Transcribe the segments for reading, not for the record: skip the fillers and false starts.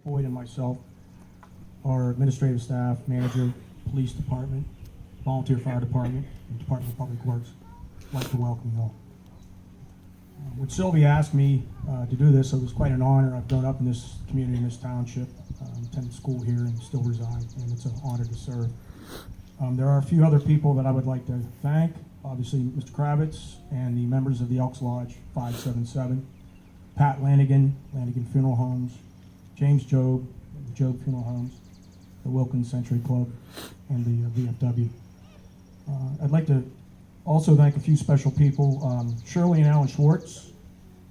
Boyd and myself, our administrative staff, manager, police department, volunteer fire department, and Department of Public Works, I'd like to welcome you all. When Sylvia asked me to do this, it was quite an honor. I've grown up in this community, in this township, attended school here and still reside, and it's an honor to serve. There are a few other people that I would like to thank. Obviously, Mr. Kravitz and the members of the Elks Lodge 577, Pat Lanigan, Lanigan Funeral Homes, James Job, Job Funeral Homes, the Wilkins Century Club, and the VFW. I'd like to also thank a few special people, Shirley and Alan Schwartz,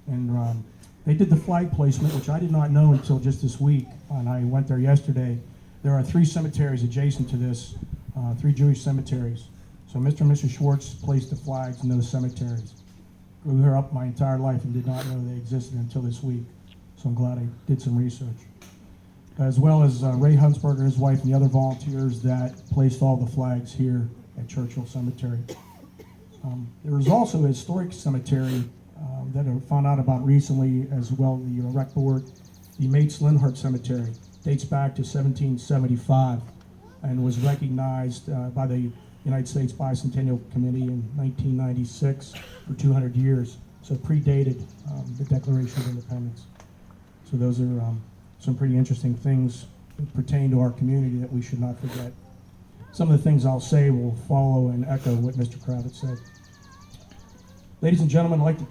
and they did the flag placement, which I did not know until just this week, and I went there yesterday. There are 3 cemeteries adjacent to this, 3 Jewish cemeteries. So Mr. and Mrs. Schwartz placed the flags in those cemeteries. Grew here up my entire life and did not know they existed until this week. So I'm glad I did some research. As well as Ray Hunsberger and his wife and the other volunteers that placed all the flags here at Churchill Cemetery. There is also a historic cemetery that I found out about recently as well, the rec board, the Mates Linhart Cemetery. Dates back to 1775 and was recognized by the United States Bicentennial Committee in 1996 for 200 years, so predated the Declaration of Independence. So those are some pretty interesting things that pertain to our community that we should not forget. Some of the things I'll say will follow and echo what Mr. Kravitz said. Ladies and gentlemen, I'd like to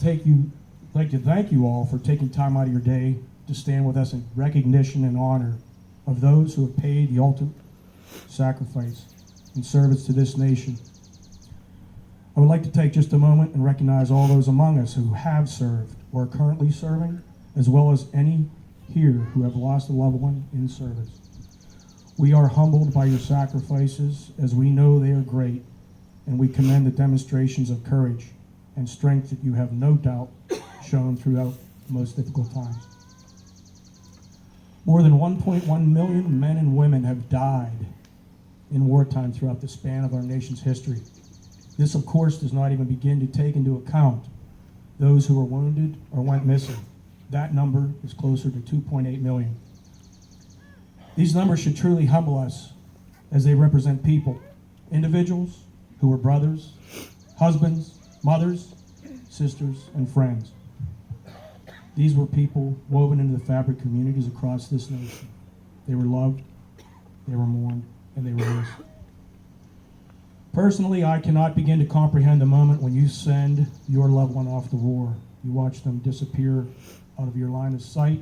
thank you all for taking time out of your day to stand with us in recognition and honor of those who have paid the ultimate sacrifice in service to this nation. I would like to take just a moment and recognize all those among us who have served or are currently serving, as well as any here who have lost a loved one in service. We are humbled by your sacrifices, as we know they are great, and we commend the demonstrations of courage and strength that you have no doubt shown throughout the most difficult times. More than 1.1 million men and women have died in wartime throughout the span of our nation's history. This, of course, does not even begin to take into account those who were wounded or went missing. That number is closer to 2.8 million. These numbers should truly humble us, as they represent people, individuals who were brothers, husbands, mothers, sisters, and friends. These were people woven into the fabric communities across this nation. They were loved, they were mourned, and they were missed. Personally, I cannot begin to comprehend the moment when you send your loved one off to war. You watch them disappear out of your line of sight,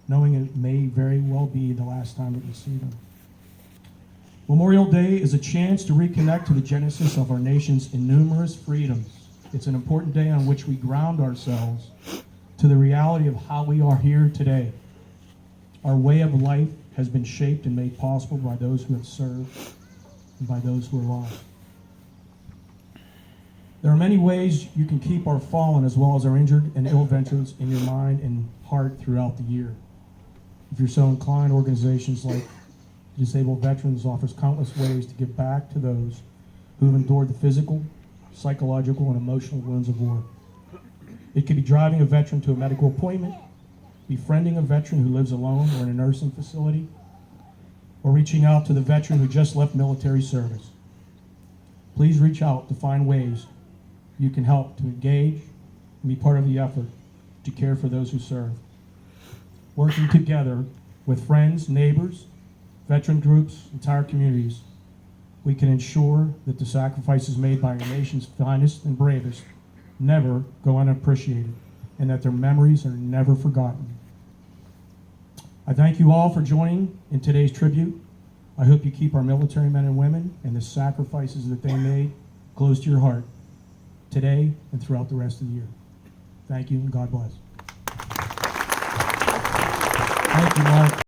knowing it may very well be the last time that you see them. Memorial Day is a chance to reconnect to the genesis of our nation's innumerous freedoms. It's an important day on which we ground ourselves to the reality of how we are here today. Our way of life has been shaped and made possible by those who have served and by those who are lost. There are many ways you can keep our fallen as well as our injured and ill veterans in your mind and heart throughout the year. If you're so inclined, organizations like Disabled Veterans offers countless ways to give back to those who have endured the physical, psychological, and emotional wounds of war. It could be driving a veteran to a medical appointment, befriending a veteran who lives alone or in a nursing facility, or reaching out to the veteran who just left military service. Please reach out to find ways you can help to engage and be part of the effort to care for those who serve. Working together with friends, neighbors, veteran groups, entire communities, we can ensure that the sacrifices made by our nation's finest and bravest never go unappreciated, and that their memories are never forgotten. I thank you all for joining in today's tribute. I hope you keep our military men and women and the sacrifices that they made close to your heart today and throughout the rest of the year. Thank you, and God bless. Thank you, Mark.